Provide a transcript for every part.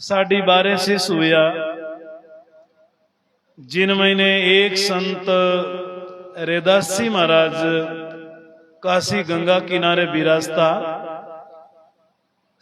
साड़ी बारे से सुया जिन महीने एक संत रैदास जी महाराज काशी गंगा किनारे विराजता।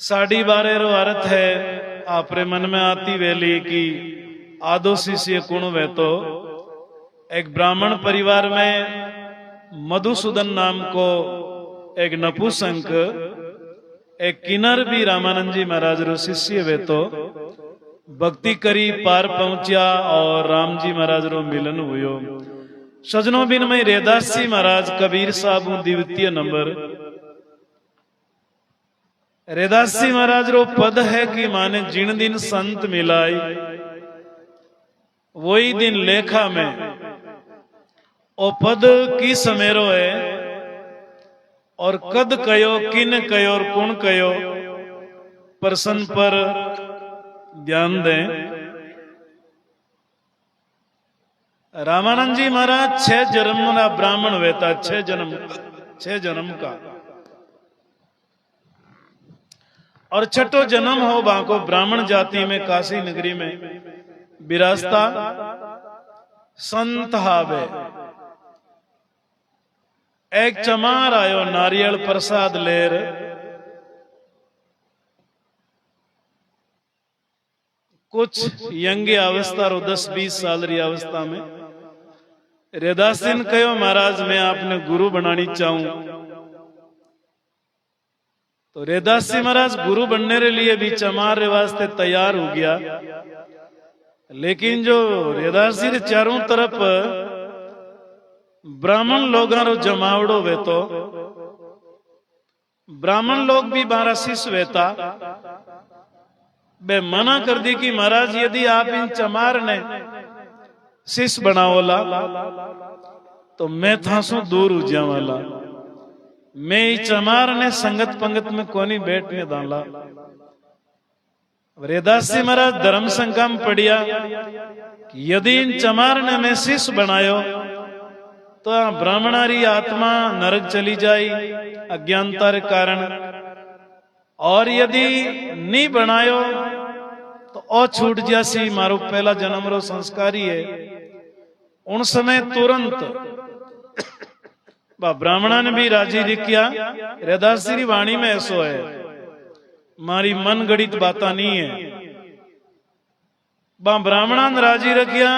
साड़ी बारे रो अर्थ है आपरे मन में आती वेली की आदो शिष्य कुण वे तो एक ब्राह्मण परिवार में मधुसूदन नाम को एक नपुसंक एक किन्नर भी रामानंद जी महाराज रो शिष्य वे तो भक्ति करी पार पहुंचा और राम जी महाराज रो मिलन हुयो। सजनों बिन में रैदास जी महाराज कबीर साहब द्वितीय नंबर रैदास जी महाराज रो पद है कि माने जिन दिन संत मिलाई वही दिन लेखा में ओ पद की समेरो है और कद कयो किन कयो और कुण कयो प्रश्न पर ध्यान दें। रामानंद जी महाराज 6 जन्म ना ब्राह्मण वेता 6 जन्म का और छठो जन्म हो बाको ब्राह्मण जाति में काशी नगरी में विराजता संत हावे। एक चमार आयो नारियल प्रसाद लेर कुछ यंगी अवस्था रो 10-20 साल री अवस्था में रैदास जी ने कहो महाराज मैं आपने गुरु बनानी चाहूं। तो रैदास जी महाराज गुरु बनने के लिए भी चमार रे वास्ते तैयार हो गया। लेकिन जो रैदास जी रे चारों तरफ ब्राह्मण लोगां रो जमावड़ो वे तो ब्राह्मण लोग भी 12 शिष्य वेता बे मना कर दी कि महाराज यदि आप इन चमार ने शिष्य बनाओला तो मैं थासों दूर हो जावाला, मैं चमार ने संगत पंगत में कोनी बैठने दाला। रैदास जी महाराज धर्म संकम पढ़िया कि यदि इन चमार ने मैं शिष्य बनायो तो ब्राह्मणारी आत्मा नरक चली जाई अज्ञानता के कारण, और यदि नहीं बनायो तो ओ छूट जासी मारो पहला जन्म रो संस्कारी है। उन समय तुरंत ब्राह्मणा ने भी राजी दिखिया। रैदास जी की वाणी में ऐसो है मारी मन गणित बाता नहीं है। ब्राह्मणा ने राजी रखिया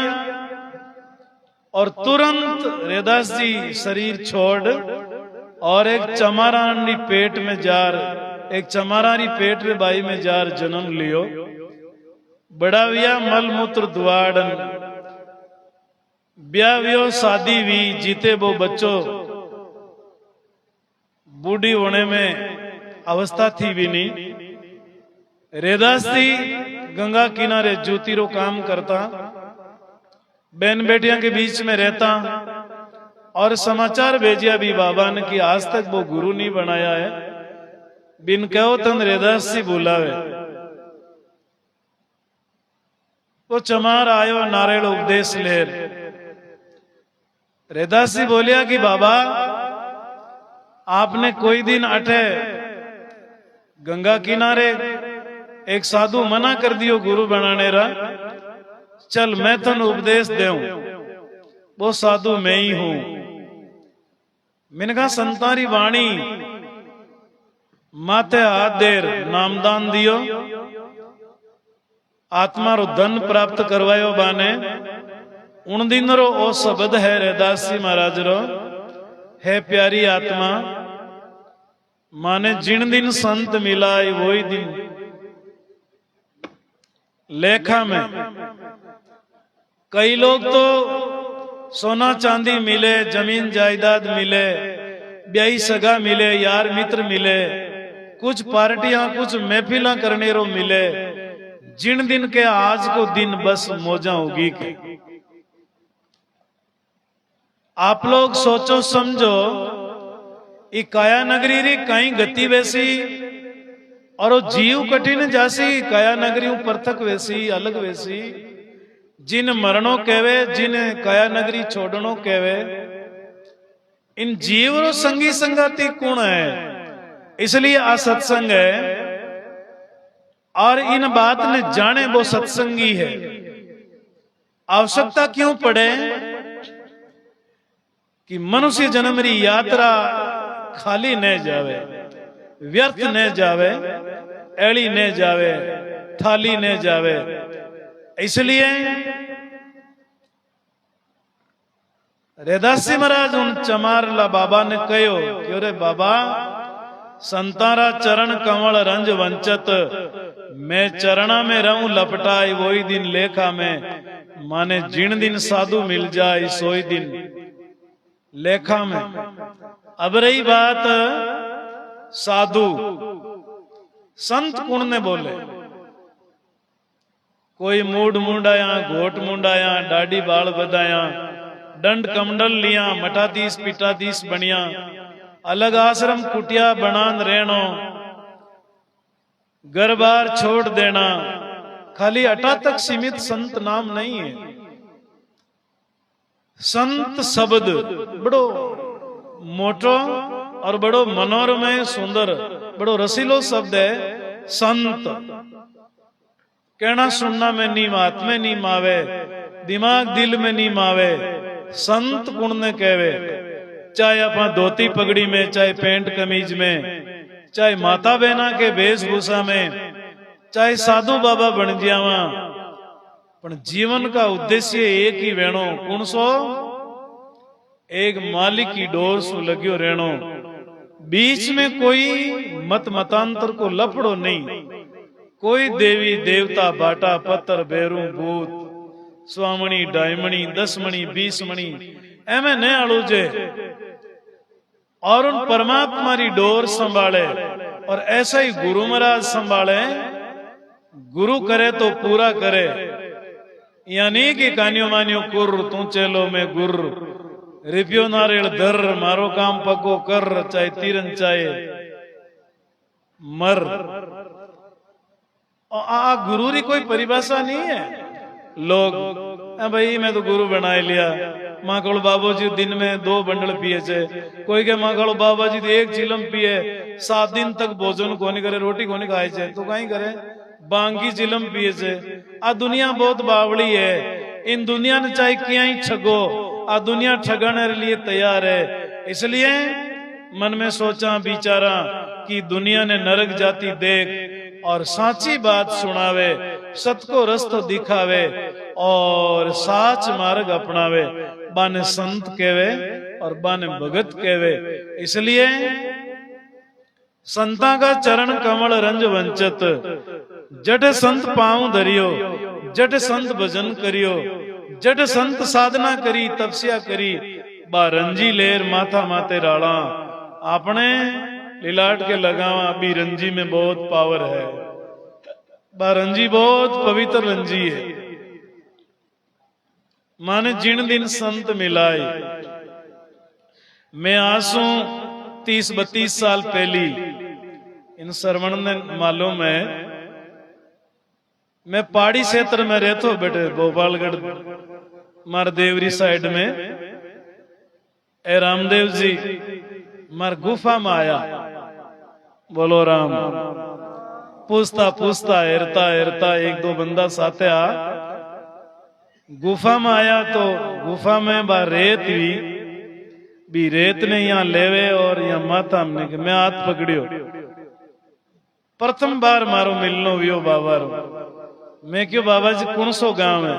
और तुरंत रैदास जी शरीर छोड़ और एक चमारानी पेट में जार एक चमारानी पेट रे बाई में जार जन्म लियो। बड़ाविया मल मूत्र दुआड़न ब्यावियो शादी भी जीते वो बच्चों बूढ़ी होने में अवस्था थी भी नहीं। रैदास जी गंगा किनारे ज्योतिरो काम करता, बहन बेटियां के बीच में रहता और समाचार भेजिया भी बाबा ने कि आज तक वो गुरु नहीं बनाया है। बिन कहो तन रैदास जी बुलावे। वो चमार आयो नारेल उपदेश लेर। रैदास जी बोलिया कि बाबा आपने कोई दिन अठे गंगा किनारे एक साधु मना कर दियो गुरु बनाने रा, चल मैं तन उपदेश देऊं। वो साधु मैं ही हूं। मैंने कहा संतारी वाणी माथे हाथ देर नामदान दियो, आत्मा रो धन प्राप्त करवायो बाने। उन दिन रो ओ शब्द है रैदास जी महाराज रो, है प्यारी आत्मा माने जिन दिन संत मिलाई वही दिन लेखा में। कई लोग तो सोना चांदी मिले, जमीन जायदाद मिले, ब्याही सगा मिले, यार मित्र मिले, कुछ पार्टियां कुछ महफिला करने रो मिले। जिन दिन के आज को दिन बस मौजा होगी के। आप लोग सोचो समझो ई काया नगरी री कहीं गति वैसी और वो जीव कठिन जासी काया नगरी पृथक वैसी अलग वैसी। जिन मरणों कहवे जिन काया नगरी छोड़नो कहवे, इन जीव रो संगी संगाती कौन है। इसलिए आ सत्संग है और इन बात ने जाने वो सत्संगी है। आवश्यकता क्यों पड़े कि मनुष्य जन्म री यात्रा खाली न जावे, व्यर्थ न जावे, एड़ी न जावे, थाली न जावे। इसलिए रेदासी महाराज उन चमारला बाबा ने कहो कि अरे बाबा, संतारा चरण कमल रंज वंचत, मैं चरणा में रहूं लपटाई वही दिन लेखा में, माने जिन दिन साधु मिल जाए सोई दिन लेखा में। अब रही बात साधु संत कुण ने बोले, कोई मूड मुंडाया, घोट मुंडाया, डाडी बाल बदाया, दंड कमंडल लिया, मठाधीश पीठाधीश बनिया, अलग आश्रम कुटिया बनान रहनो, घर बार छोड़ देना, खाली अटा तक सीमित संत नाम नहीं है। संत शब्द बड़ो मोटो और बड़ो मनोरमय सुंदर, बड़ो रसीलो शब्द है संत। कहना सुनना में नीम, हाथ में नीम आवे, दिमाग दिल में नीम आवे, संत कुण ने कहवे। चाहे अपना धोती पगड़ी में, चाहे पेंट कमीज में, चाहे माता बहना के वेशभूषा में, चाहे साधु बाबा बन जावा, पर जीवन का उद्देश्य एक ही वेणो, कौन सो? एक मालिक की डोर सु लग्यो रहनो, बीच में कोई मत मतांतर को लपड़ो नहीं, कोई देवी देवता बाटा पत्थर बेरू भूत स्वामणी डायमणी 10 मणि 20 मणि एमे न अड़ूजे, और उन परमात्मा री डोर संभाले। और ऐसा ही गुरु महाराज संभाले, गुरु करे तो पूरा करे, यानी कि कानियो मानियो कुर तू चेलो में गुर, रिपियो नारेल धर मारो काम पको कर, चाहे तीरन चाहे मर। आ गुरु री कोई परिभाषा नहीं है। लोग भाई मैं तो गुरु बना लिया, माँ कहो बाबा जी दिन में 2 बंडल पिए छे, कोई के माँ कहो बाबा जी 1 चिलम पिए, 7 दिन तक भोजन कोनी करे, रोटी कोनी खाए छे, तो कहीं करे बांगी चिलम पिए छे। आ दुनिया बहुत बावड़ी है, इन दुनिया ने चाहे क्या ही ठगो, आ दुनिया ठगाने के लिए तैयार है। इसलिए मन में सोचा बिचारा कि दुनिया ने नरक जाति देख और साची बात सुनावे, सत को रस्तो दिखावे और साच मार्ग अपनावे, बाने संत कहवे और बाने भगत कहवे। इसलिए संता का चरण कमल रंज वंचत, जट संत पांव धरियो, जट संत भजन करियो, जट संत साधना करी तपस्या करी, बा रंजी लेर माथा माते राणा। आपने लिलाट के लगावा, अभी रंजी में बहुत पावर है, बा रंजी बहुत पवित्र रंजी है। माने जिन दिन संत मिलाए, मैं आंसू 30-32 साल पहली इन श्रवण ने मालूम है, मैं पहाड़ी क्षेत्र में रहता हूं बेटे, भोपालगढ़ मार देवरी साइड में। ए रामदेव जी मार गुफा में आया, बोलो राम। पूछता पूछता हेरता हेरता 1-2 बंदा साथे आ, गुफा में आया तो गुफा में बा रेत भी रेत ने यहाँ लेवे और यहाँ माथा हमने के मैं हाथ पकड़ियो। प्रथम बार मारो मिलनो वियो बाबा रो। मैं क्यों बाबा जी कौन सो गांव है?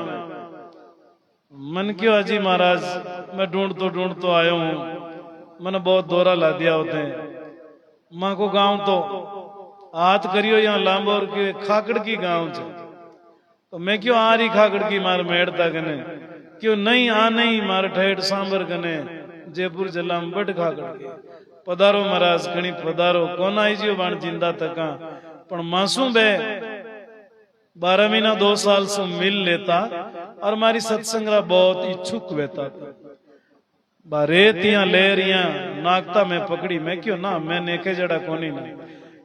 मन क्यों अजी महाराज मैं ढूंढ तो आयो हूं, मैंने बहुत दौरा ला दिया होते हैं। माँ को गांव तो हाथ करियो यहाँ लांबोर के खाकड़ की गांव छे, तो मैं क्यों आ रही खाकड़ की मार मेड़ता कने, क्यों नहीं आ नहीं मार ठेठ सांबर कने जयपुर जिला में बड़ खाकड़ के। पधारो महाराज घणी पधारो, कौन आई जियो बाण जिंदा तका, पण मासूम बे 12 महीना 2 साल से मिल लेता और हमारी सत्संगरा बहुत इच्छुक रहता था। रेतियां लेरियां नागता में पकड़ी, मैं क्यों ना, मैं नेके जड़ा कोनी ना।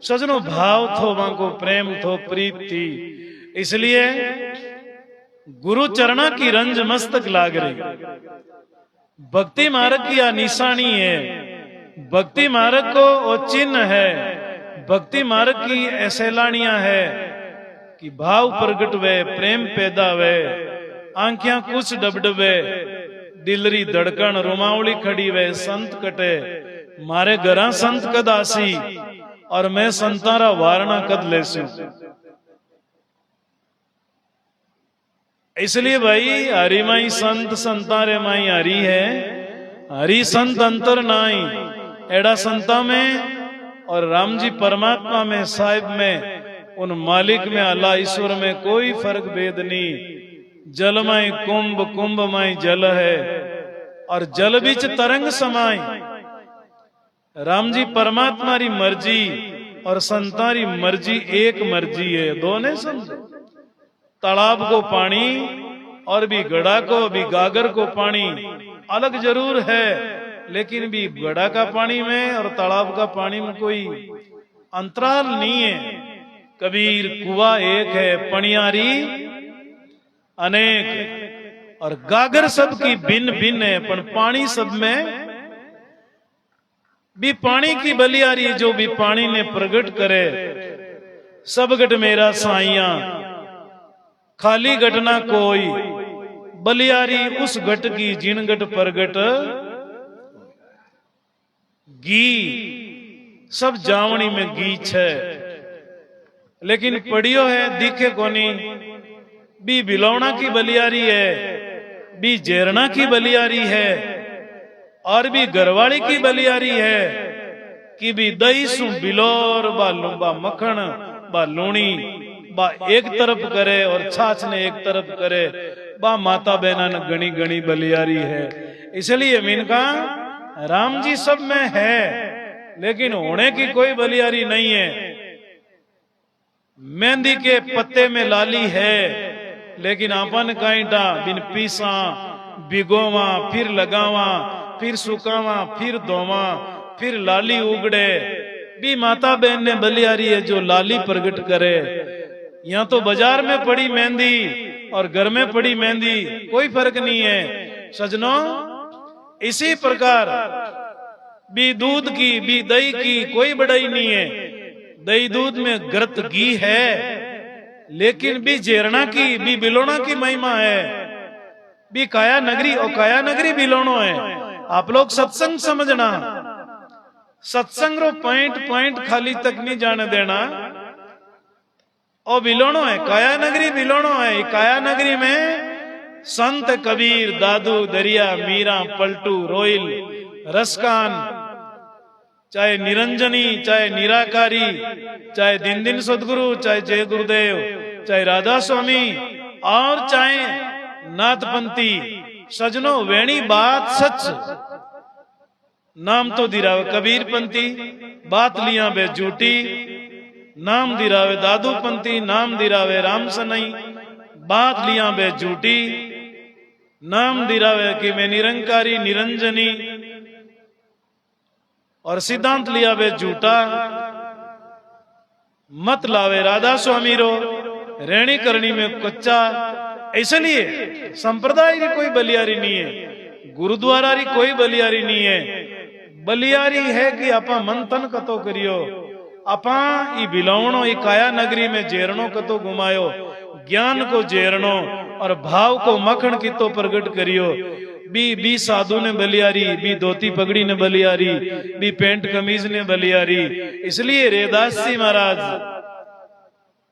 सजनो भाव थो, वहां को प्रेम थो, प्रीत थी। इसलिए गुरु चरणा की रंज मस्तक लाग रही। भक्ति मार्ग की निशानी है, भक्ति मार्ग को वो चिन्ह है, भक्ति मार्ग की ऐसेलानियां है। कि भाव प्रगट वे, प्रेम पैदा वे, आंखियां कुछ डबडबे, दिलरी धड़कन रोमावली खड़ी वे, संत कटे मारे घरा संत कद आसी और मैं संतारा वारणा कद लेसू। इसलिए भाई हरि माई संत संतारे माई हरि है, हरि संत अंतर नाई। एड़ा संता में और राम जी परमात्मा में, साहिब में, उन मालिक में, अल्लाह ईश्वर में कोई फर्क भेद नहीं। जल माई कुंभ, कुंभ माई जल है और जल बीच तरंग समाई। राम जी परमात्मा री मर्जी और संतारी मर्जी एक मर्जी है, दोनों समझो। तालाब को पानी और भी गड़ा को, भी गागर को पानी अलग जरूर है, लेकिन भी गड़ा का पानी में और तालाब का पानी में कोई अंतराल नहीं है। कबीर कुआ एक है, पनियारी अनेक, और गागर सबकी भिन्न भिन्न है, पर पानी सब में भी पानी की बलियारी जो भी पानी ने प्रगट करे। सब गट मेरा साइया खाली घटना कोई, बलियारी उस घट की जिन घट प्रगट घी। सब जावनी में घी छे, लेकिन पड़ियो है दिखे कोनी। भी बिलौना की बलियारी है, भी जेरना की बलियारी है, और भी गरवाड़ी की बलियारी है कि भी दही सु बिलोर बा लुंबा मखन बा लूणी बा एक तरफ करे और छाछ ने एक तरफ करे। बा माता बहना न गणी गणी बलियारी है। इसलिए मीन का राम जी सब में है, लेकिन होने की कोई बलियारी नहीं है। मेहंदी के पत्ते में लाली है, लेकिन अपन काईटा बिन पीसा भिगोवा, फिर लगावा, फिर सुखावा, फिर धोवा, फिर लाली उगड़े। भी माता बहन ने बलियारी है जो लाली प्रगट करे। यहाँ तो बाजार में पड़ी मेहंदी और घर में पड़ी मेहंदी कोई फर्क नहीं है सजनों। इसी प्रकार भी दूध की, भी दही की कोई बड़ाई नहीं है। दही दूध में घृत घी है, लेकिन भी जेरना की, भी बिलोना की महिमा है। भी काया नगरी और काया नगरी बिलोनो है। आप लोग सत्संग समझना, सत्संग रो पॉइंट खाली तक नहीं जाने देना। और बिलोनो है, काया नगरी बिलोनो है। काया नगरी में संत कबीर, दादू, दरिया, मीरा, पलटू, रोइल, रसकान, चाहे निरंजनी, चाहे निराकारी, चाहे दिन दिन सदगुरु, चाहे जय गुरुदेव, चाहे राधा स्वामी, और चाहे नाथपंथी। सजनों वेणी बात सच। नाम तो दिरावे कबीर पंथी, बात लिया बे झूठी। नाम दिरावे दादू पंथी, नाम दिरावे राम सनई, बात लिया बे झूठी। नाम दिरावे कि मैं निरंकारी निरंजनी, और सिद्धांत लिया बे झूठा। मत लावे राधा स्वामी रो, रहनी करनी में कच्चा। इसलिए संप्रदाय की कोई बलियारी नहीं है, गुरुद्वारा की कोई बलियारी नहीं है। बलियारी है कि आपा मन तन कतो करियो, आपा ई बिलावणो, ई काया नगरी में जेरणो कतो घुमायो, ज्ञान को जेरणो और भाव को मखण कितो प्रगट करियो। बी साधु ने बलियारी, बी धोती पगड़ी ने बलियारी, बी पेंट कमीज ने बलियारी। इसलिए रेदास जी महाराज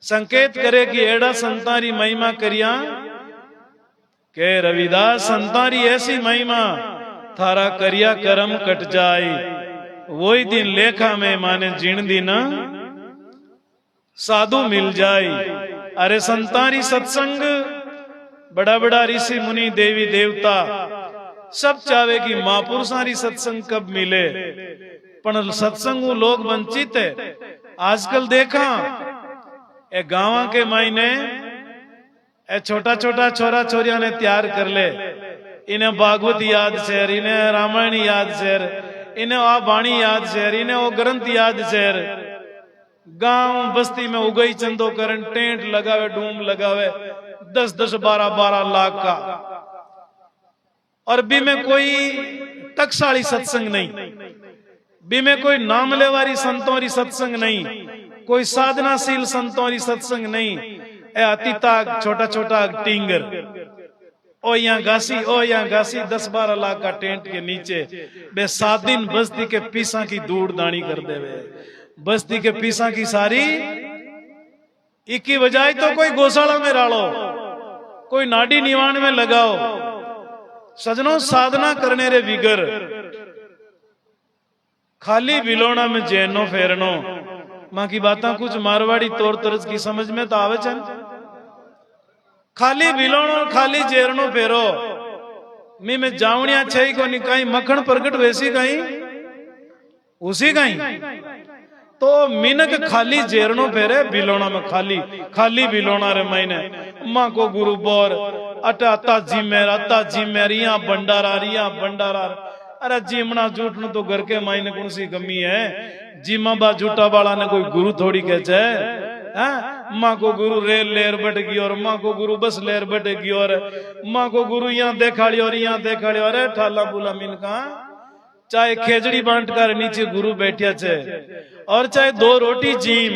संकेत करे कि एड़ा संतारी महिमा करिया के रविदास संतारी ऐसी महिमा थारा करिया करम कट जाए। वही दिन लेखा में माने जीण दिन साधु मिल जाए। अरे संतारी सत्संग बड़ा बड़ा ऋषि मुनि देवी देवता सब चाहे कि महापुरुषारी सत्संग कब मिले, पर सत्संग लोग वंचित है। आजकल देखा ए गांव के मायने ए छोटा छोटा छोरा छोरिया ने तैयार कर ले। इन्हें भागवत याद शेर, इन्हें रामायण याद शेर, इन्हें आ बाणी याद शेर, इन्हें वो ग्रंथ याद शेर। गांव बस्ती में उगई चंदो करन टेंट लगावे, डूम लगावे 10-10, 12-12 लाख का। और बी में कोई टकसाली सत्संग नहीं, बी में कोई नाम लेवारी संतों री सत्संग नहीं, कोई साधनाशील संतों री सत्संग नहीं। ए आती ताक छोटा छोटा टिंगर ओ यहाँ घासी 10-12 लाख का टेंट के नीचे बे 7 दिन बस्ती के पीसा की दूड़ दानी कर देवे। बस्ती के पीसा की सारी इक्की बजाय तो कोई गौशाला में डालो, कोई नाडी निवाण में लगाओ। सजनों साधना करने रे विगर खाली बिलोना में जैनो फेरनो मां की बात कुछ मारवाड़ी तौर तर्ज की समझ में तो आवे चन। खाली बिलोनो खाली जेरनो फेरो मी में जावणिया छई को नहीं कहीं मक्खन प्रगट वैसी कहीं उसी कहीं तो मिनक खाली जेरनो फेरे बिलोना में खाली खाली बिलोना रे महीने मां को गुरु बोर अटा जी मेरिया भंडारा अरे जीमना झूठनु तो घर के मायने कौन सी कमी है। जीमा बा झूठा वाला ने कोई गुरु थोड़ी कहे माँ को गुरु रेल लेर बट गई और माँ को गुरु बस लेर बट गई और माँ को गुरु यहाँ देखाड़ी और यहाँ देखाड़ी और ठाला बुला मिनका चाहे खेजड़ी बांट कर नीचे गुरु बैठिया छे और चाहे 2 रोटी जीम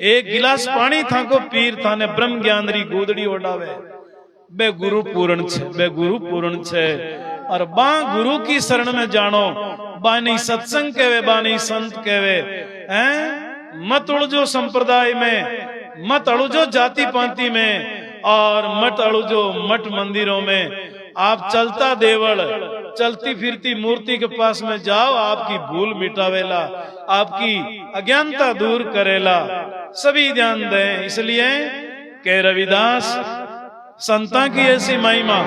1 गिलास पानी था को पीर था ने ब्रह्म ज्ञान री गोदड़ी ओडावे बे गुरु पूर्ण छे और बा गुरु की शरण में जानो बानी सत्संग कहवे बानी संत कहवे हैं। मत उलझो संप्रदाय में, मत उलझो जाति पांति में और मत उलझो मठ मंदिरों में। आप चलता देवल चलती फिरती मूर्ति के पास में जाओ, आपकी भूल मिटावेला, आपकी अज्ञानता दूर करेला। सभी ध्यान दें। इसलिए कह रविदास संता की ऐसी महिमा